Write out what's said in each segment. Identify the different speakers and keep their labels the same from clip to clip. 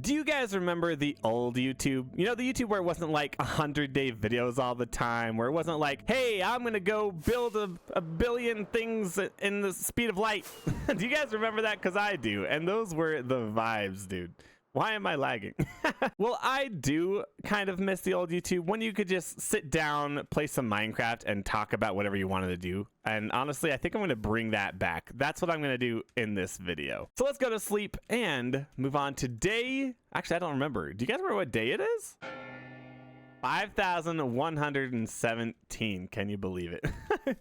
Speaker 1: Do you guys remember the old YouTube? You know, the YouTube where it wasn't like 100-day videos all the time, where it wasn't like, hey, I'm gonna go build a billion things in the speed of light. Do you guys remember that? Because I do, and those were the vibes, dude. Why am I lagging? Well, I do kind of miss the old YouTube when you could just sit down, play some Minecraft, and talk about whatever you wanted to do. And honestly, I think I'm going to bring that back. That's what I'm going to do in this video. So let's go to sleep and move on to day... Actually, I don't remember. Do you guys remember what day it is? 5,117. Can you believe it?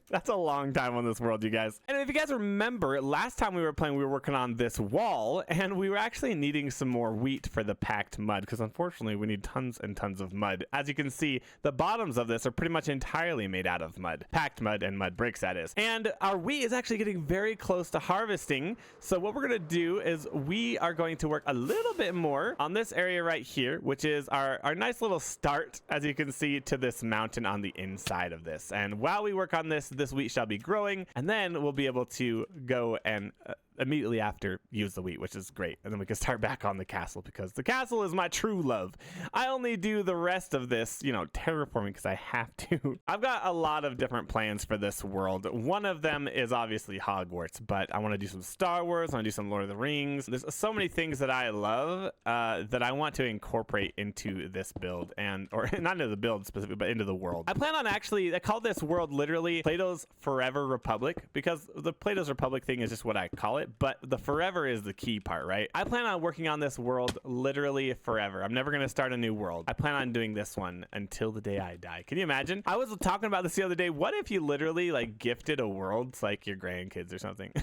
Speaker 1: That's a long time on this world, you guys. And if you guys remember, last time we were playing, we were working on this wall, and we were actually needing some more wheat for the packed mud, because unfortunately, we need tons and tons of mud. As you can see, the bottoms of this are pretty much entirely made out of mud. Packed mud and mud bricks, that is. And our wheat is actually getting very close to harvesting. So what we're going to do is we are going to work a little bit more on this area right here, which is our nice little start, as you can see, to this mountain on the inside of this. And while we work on this wheat shall be growing, and then we'll be able to go and immediately after use the wheat, which is great. And then we can start back on the castle, because the castle is my true love. I only do the rest of this, you know, terraforming because I have to. I've got a lot of different plans for this world. One of them is obviously Hogwarts, but I want to do some Star Wars, I want to do some Lord of the Rings. There's so many things that I love that I want to incorporate into this build, and or not into the build specifically, but into the world. I plan on actually, I call this world literally Plato's Forever Republic, because the Plato's Republic thing is just what I call it, but the forever is the key part, right? I plan on working on this world literally forever. I'm never going to start a new world. I plan on doing this one until the day I die. Can you imagine? I was talking about this the other day. What if you literally like gifted a world to like your grandkids or something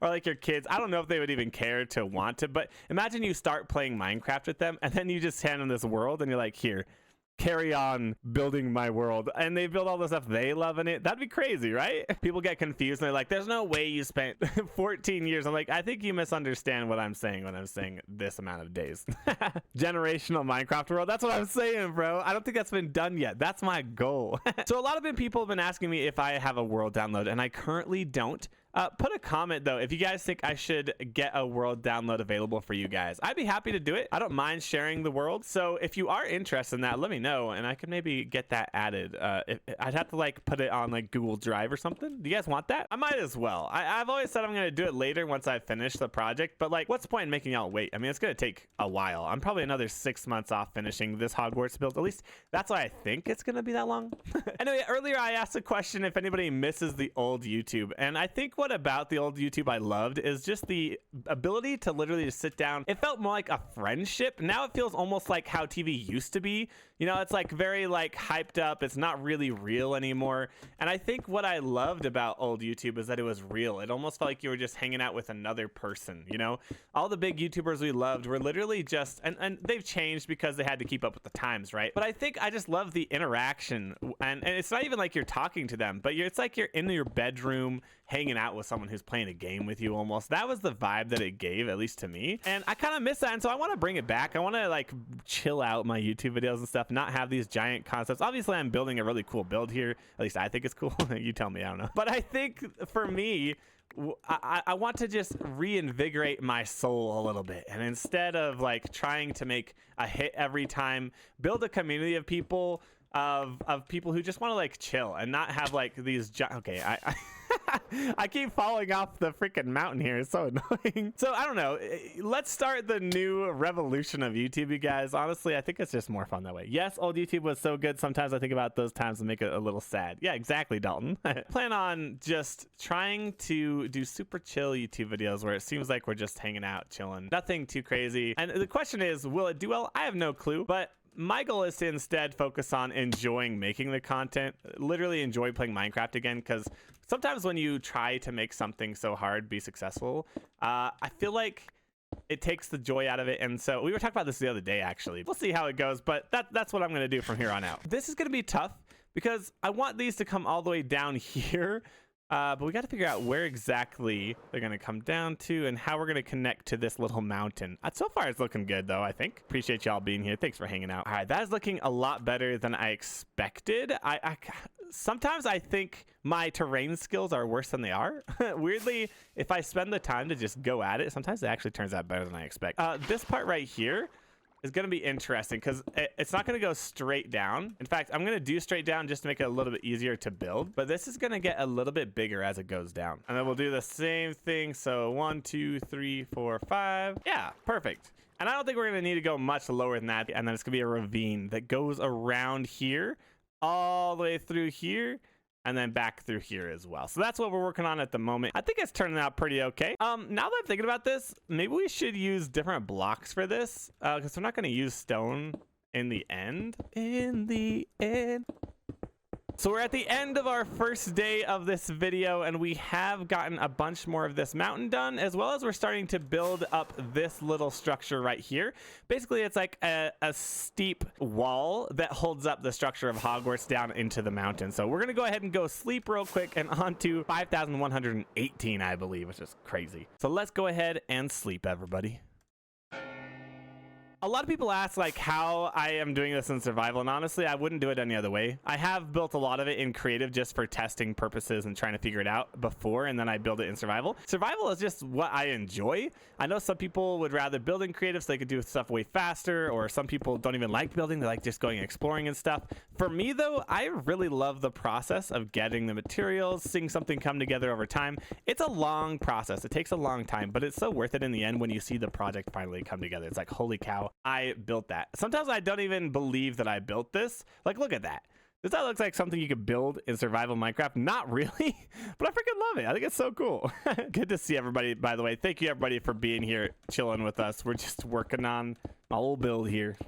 Speaker 1: or like your kids? I don't know if they would even care to want to, but imagine you start playing Minecraft with them and then you just hand them this world and you're like, here, carry on building my world, and they build all the stuff they love in it. That'd be crazy, right? People get confused and they're like, there's no way you spent 14 years. I'm like, I think you misunderstand what I'm saying when I'm saying this amount of days. Generational Minecraft world, that's what I'm saying, bro. I don't think that's been done yet. That's my goal. So a lot of people have been asking me if I have a world download, and I currently don't. Put a comment though if you guys think I should get a world download available for you guys. I'd be happy to do it. I don't mind sharing the world, so if you are interested in that, let me know and I can maybe get that added. I'd have to like put it on like Google Drive or something. Do you guys want that? I might as well. I've always said I'm gonna do it later once I finish the project, but like, what's the point in making y'all wait? I mean, it's gonna take a while. I'm probably another 6 months off finishing this Hogwarts build. At least that's why I think it's gonna be that long. Anyway, earlier I asked a question if anybody misses the old YouTube, and I think what about the old YouTube I loved is just the ability to literally just sit down. It felt more like a friendship. Now it feels almost like how TV used to be. You know, it's like very like hyped up. It's not really real anymore. And I think what I loved about old YouTube is that it was real. It almost felt like you were just hanging out with another person, you know? All the big YouTubers we loved were literally just, and they've changed because they had to keep up with the times, right? But I think I just love the interaction. And it's not even like you're talking to them, but it's like you're in your bedroom hanging out with someone who's playing a game with you almost. That was the vibe that it gave, at least to me. And I kind of miss that. And so I want to bring it back. I want to like chill out my YouTube videos and stuff, not have these giant concepts. Obviously, I'm building a really cool build here. At least I think it's cool. You tell me, I don't know. But I think for me, I want to just reinvigorate my soul a little bit, and instead of like trying to make a hit every time, build a community of people of people who just want to like chill and not have like these okay, I keep falling off the freaking mountain here. It's so annoying. So I don't know. Let's start the new revolution of YouTube, you guys. Honestly, I think it's just more fun that way. Yes, old YouTube was so good. Sometimes I think about those times and make it a little sad. Yeah, exactly, Dalton. Plan on just trying to do super chill YouTube videos where it seems like we're just hanging out, chilling. Nothing too crazy. And the question is, will it do well? I have no clue, but my goal is to instead focus on enjoying making the content, literally enjoy playing Minecraft again, because sometimes when you try to make something so hard be successful, I feel like it takes the joy out of it. And so we were talking about this the other day, actually. We'll see how it goes, but that's what I'm going to do from here on out. This is going to be tough because I want these to come all the way down here. But we got to figure out where exactly they're going to come down to and how we're going to connect to this little mountain. So far, it's looking good, though, I think. Appreciate y'all being here. Thanks for hanging out. All right, that is looking a lot better than I expected. Sometimes I think my terrain skills are worse than they are. Weirdly, if I spend the time to just go at it, sometimes it actually turns out better than I expect. This part right here, is going to be interesting because it's not going to go straight down. In fact, I'm going to do straight down just to make it a little bit easier to build, but this is going to get a little bit bigger as it goes down. And then we'll do the same thing. So 1, 2, 3, 4, 5. Yeah, perfect. And I don't think we're going to need to go much lower than that. And then it's going to be a ravine that goes around here, all the way through here, and then back through here as well. So that's what we're working on at the moment. I think it's turning out pretty okay. Now that I'm thinking about this, maybe we should use different blocks for this, because we're not going to use stone in the end. So we're at the end of our first day of this video, and we have gotten a bunch more of this mountain done, as well as we're starting to build up this little structure right here. Basically, it's like a steep wall that holds up the structure of Hogwarts down into the mountain. So we're going to go ahead and go sleep real quick and on to 5,118, I believe, which is crazy. So let's go ahead and sleep, everybody. A lot of people ask like how I am doing this in survival, and honestly, I wouldn't do it any other way. I have built a lot of it in creative just for testing purposes and trying to figure it out before, and then I build it in survival. Survival is just what I enjoy. I know some people would rather build in creative so they could do stuff way faster, or some people don't even like building. They like just going exploring and stuff. For me though, I really love the process of getting the materials, seeing something come together over time. It's a long process. It takes a long time, but it's so worth it in the end when you see the project finally come together. It's like, holy cow, I built that. Sometimes I don't even believe that I built this. Like, look at that. Does that look like something you could build in survival Minecraft? Not really, but I freaking love it. I think it's so cool. Good to see everybody, by the way. Thank you, everybody, for being here, chilling with us. We're just working on my old build here.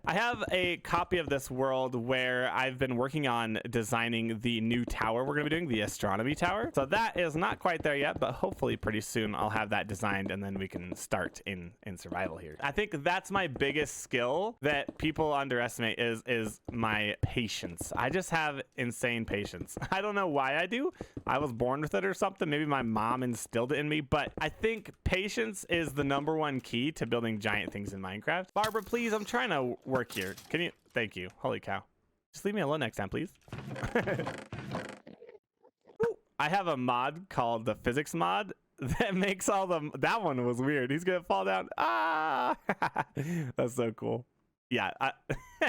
Speaker 1: I have a copy of this world where I've been working on designing the new tower we're going to be doing, the astronomy tower. So that is not quite there yet, but hopefully pretty soon I'll have that designed, and then we can start in survival here. I think that's my biggest skill that people underestimate is my patience. I just have insane patience. I don't know why I do. I was born with it or something. Maybe my mom instilled it in me, but I think patience is the #1 key to building giant things in Minecraft. Barbara, please, I'm trying to work here. Can you? Thank you. Holy cow. Just leave me alone next time, please. I have a mod called the physics mod that makes all the... That one was weird. He's going to fall down. Ah! That's so cool. Yeah,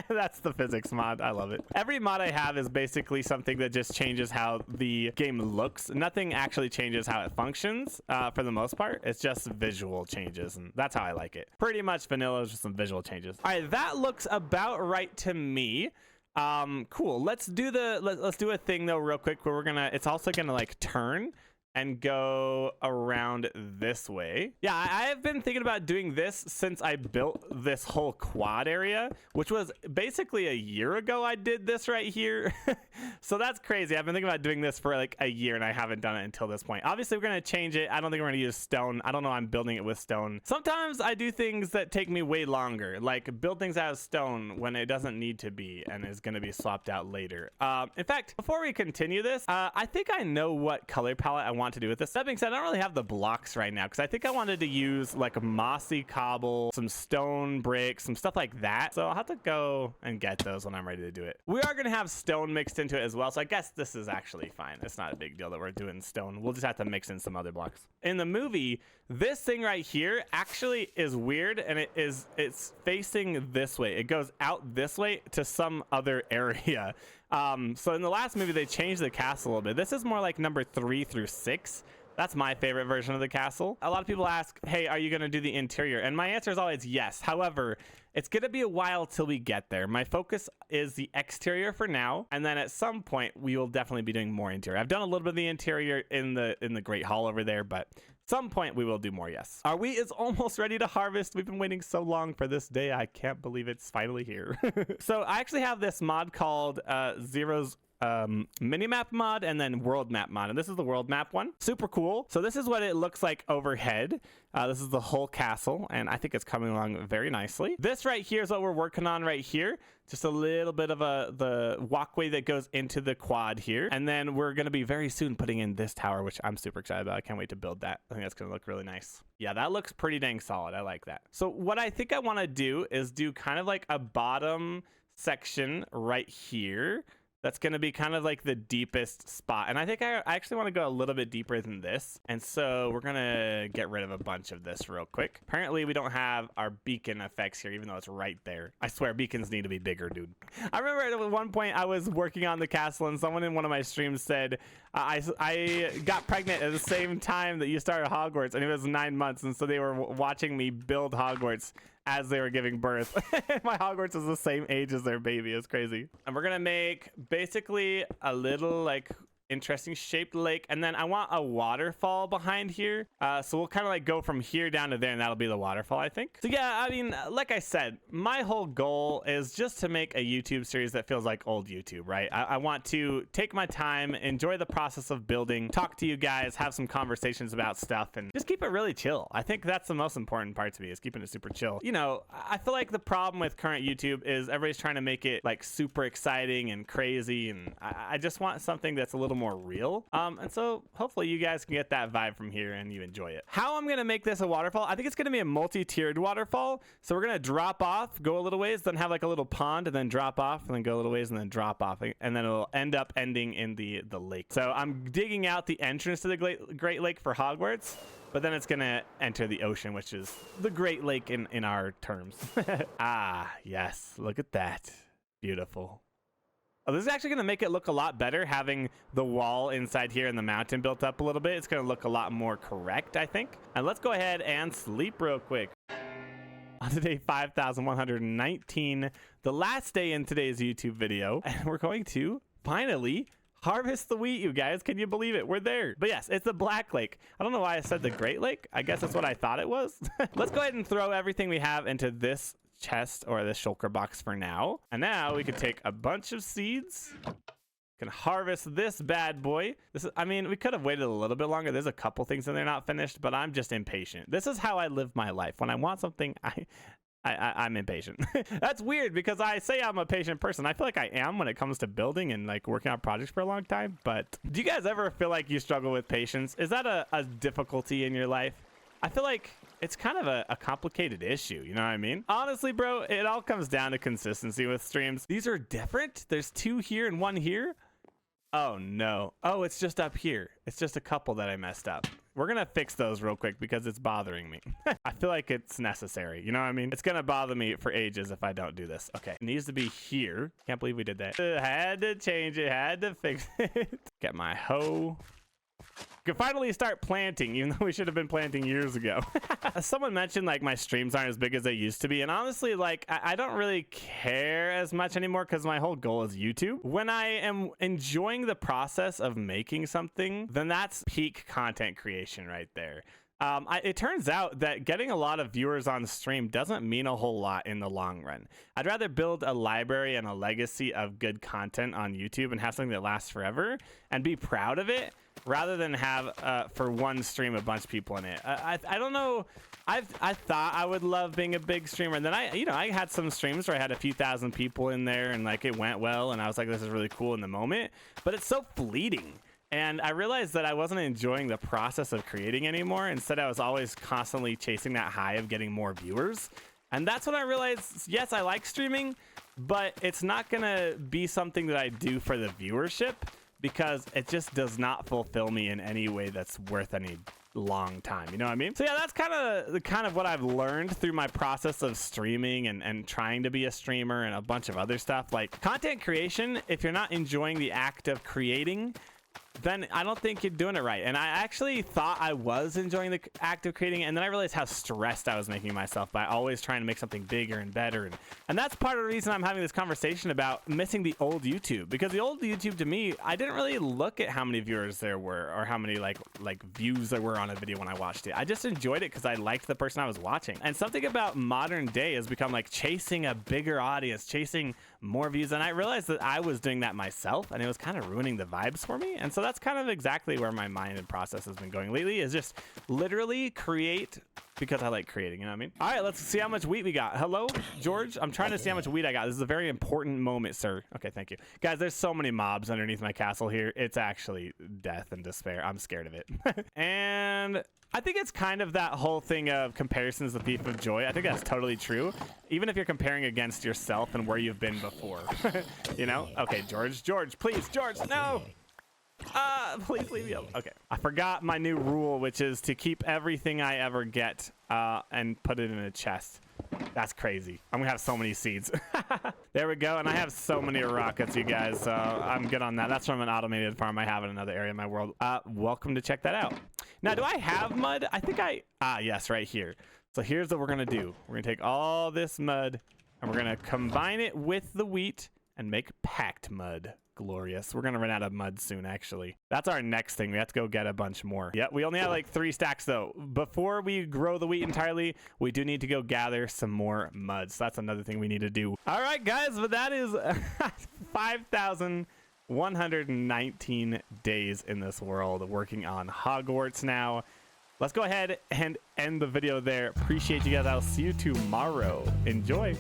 Speaker 1: that's the physics mod. I love it. Every mod I have is basically something that just changes how the game looks. Nothing actually changes how it functions for the most part. It's just visual changes, and that's how I like it. Pretty much vanilla is just some visual changes. All right, that looks about right to me. Cool. Let's do a thing though real quick where it's also gonna like turn and go around this way. Yeah, I have been thinking about doing this since I built this whole quad area, which was basically a year ago I did this right here. So that's crazy. I've been thinking about doing this for like a year, and I haven't done it until this point. Obviously, we're gonna change it. I don't think we're gonna use stone. I don't know, I'm building it with stone. Sometimes I do things that take me way longer, like build things out of stone when it doesn't need to be and is gonna be swapped out later. In fact, before we continue this, I think I know what color palette I want to do with this. That being said, I don't really have the blocks right now because I think I wanted to use like a mossy cobble, some stone bricks, some stuff like that. So I'll have to go and get those when I'm ready to do it. We are going to have stone mixed into it as well. So I guess this is actually fine. It's not a big deal that we're doing stone. We'll just have to mix in some other blocks. In the movie, this thing right here actually is weird, and it's facing this way. It goes out this way to some other area. So in the last movie, they changed the castle a little bit. This is more like number 3 through 6. That's my favorite version of the castle. A lot of people ask, hey, are you going to do the interior? And my answer is always yes. However, it's going to be a while till we get there. My focus is the exterior for now, and then at some point we will definitely be doing more interior. I've done a little bit of the interior in the Great Hall over there, but some point we will do more, yes. Our wheat is almost ready to harvest. We've been waiting so long for this day. I can't believe it's finally here. So I actually have this mod called Zero's minimap mod and then world map mod, and this is the world map one. Super cool. So this is what it looks like overhead. This is the whole castle, and I think it's coming along very nicely. This right here is what we're working on right here. Just a little bit of the walkway that goes into the quad here, and then we're going to be very soon putting in this tower, which I'm super excited about. I can't wait to build that. I think that's going to look really nice. Yeah, that looks pretty dang solid. I like that. So what I think I want to do is do kind of like a bottom section right here. That's going to be kind of like the deepest spot. And I think I actually want to go a little bit deeper than this. And so we're going to get rid of a bunch of this real quick. Apparently we don't have our beacon effects here, even though it's right there. I swear beacons need to be bigger, dude. I remember at one point I was working on the castle and someone in one of my streams said, I got pregnant at the same time that you started Hogwarts, and it was 9 months. And so they were watching me build Hogwarts as they were giving birth. My Hogwarts is the same age as their baby. It's crazy. And we're gonna make basically a little like interesting shaped lake, and then I want a waterfall behind here, so we'll kind of like go from here down to there, and that'll be the waterfall, I think. So yeah, I mean, like I said, my whole goal is just to make a YouTube series that feels like old YouTube, right? I want to take my time, enjoy the process of building, talk to you guys, have some conversations about stuff, and just keep it really chill. I think that's the most important part to me, is keeping it super chill. You know, I feel like the problem with current YouTube is everybody's trying to make it like super exciting and crazy, and I just want something that's a little more real, and so hopefully you guys can get that vibe from here and you enjoy it. How I'm gonna make this a waterfall, I think it's gonna be a multi-tiered waterfall. So we're gonna drop off, go a little ways, then have like a little pond, and then drop off, and then go a little ways, and then drop off, and then it'll end up ending in the lake. So I'm digging out the entrance to the Great Lake for Hogwarts, but then it's gonna enter the ocean, which is the Great Lake in our terms. Ah, yes, look at that, beautiful. Oh, this is actually going to make it look a lot better, having the wall inside here and the mountain built up a little bit. It's going to look a lot more correct, I think. And let's go ahead and sleep real quick. On today 5119, the last day in today's YouTube video, and we're going to finally harvest the wheat, you guys. Can you believe it? We're there. But yes, it's the Black Lake. I don't know why I said the Great Lake. I guess that's what I thought it was. Let's go ahead and throw everything we have into this chest or the shulker box for now. And now we could take a bunch of seeds, can harvest this bad boy. This is, I mean, we could have waited a little bit longer. There's a couple things in there not finished, but I'm just impatient. This is how I live my life. When I want something, I'm impatient. That's weird because I say I'm a patient person. I feel like I am when it comes to building and like working on projects for a long time. But do you guys ever feel like you struggle with patience? Is that a difficulty in your life? I feel like it's kind of a complicated issue, you know what I mean? Honestly, bro, it all comes down to consistency with streams. These are different. There's 2 here and 1 here. Oh no. Oh, it's just up here. It's just a couple that I messed up. We're gonna fix those real quick because it's bothering me. I feel like it's necessary, you know what I mean? It's gonna bother me for ages if I don't do this. Okay, it needs to be here. Can't believe we did that. Had to change it, had to fix it. Get my hoe. Can finally start planting, even though we should have been planting years ago. Someone mentioned like my streams aren't as big as they used to be, and honestly, like I don't really care as much anymore because my whole goal is YouTube. When I am enjoying the process of making something, then that's peak content creation right there. It turns out that getting a lot of viewers on stream doesn't mean a whole lot in the long run. I'd rather build a library and a legacy of good content on YouTube and have something that lasts forever and be proud of it, rather than have for one stream a bunch of people in it. I don't know. I thought I would love being a big streamer, and then I had some streams where I had a few thousand people in there and like it went well, and I was like, this is really cool in the moment, but it's so fleeting. And I realized that I wasn't enjoying the process of creating anymore. Instead, I was always constantly chasing that high of getting more viewers. And that's when I realized, yes, I like streaming, but it's not gonna be something that I do for the viewership, because it just does not fulfill me in any way that's worth any long time, you know what I mean? So yeah, that's kind of what I've learned through my process of streaming and trying to be a streamer and a bunch of other stuff. Like content creation, if you're not enjoying the act of creating, then I don't think you're doing it right. And I actually thought I was enjoying the act of creating, and then I realized how stressed I was making myself by always trying to make something bigger and better. And that's part of the reason I'm having this conversation about missing the old YouTube, because the old YouTube to me, I didn't really look at how many viewers there were or how many like views there were on a video when I watched it. I just enjoyed it because I liked the person I was watching. And something about modern day has become like chasing a bigger audience, chasing more views, and I realized that I was doing that myself, and it was kind of ruining the vibes for me. And so that's kind of exactly where my mind and process has been going lately, is just literally create because I like creating, you know what I mean? All right, let's see how much wheat we got. Hello, George? I'm trying to see how much wheat I got. This is a very important moment, sir. Okay, thank you. Guys, there's so many mobs underneath my castle here. It's actually death and despair. I'm scared of it. And I think it's kind of that whole thing of comparison's the thief of joy. I think that's totally true. Even if you're comparing against yourself and where you've been before. You know? Okay, George, please, George, no! Please leave me alone. Okay, I forgot my new rule, which is to keep everything I ever get and put it in a chest. That's crazy. I'm gonna have so many seeds. There we go. And I have so many rockets, you guys, so I'm good on that. That's from an automated farm I have in another area of my world. Welcome to check that out. Now, do I have mud? I think yes, right here. So here's what we're gonna do. We're gonna take all this mud and we're gonna combine it with the wheat and make packed mud. Glorious. We're gonna run out of mud soon, actually. That's our next thing. We have to go get a bunch more. Yep, we only have like 3 stacks though. Before we grow the wheat entirely, we do need to go gather some more mud. So that's another thing we need to do. All right, guys, but that is 5,119 days in this world working on Hogwarts now. Let's go ahead and end the video there. Appreciate you guys. I'll see you tomorrow. Enjoy.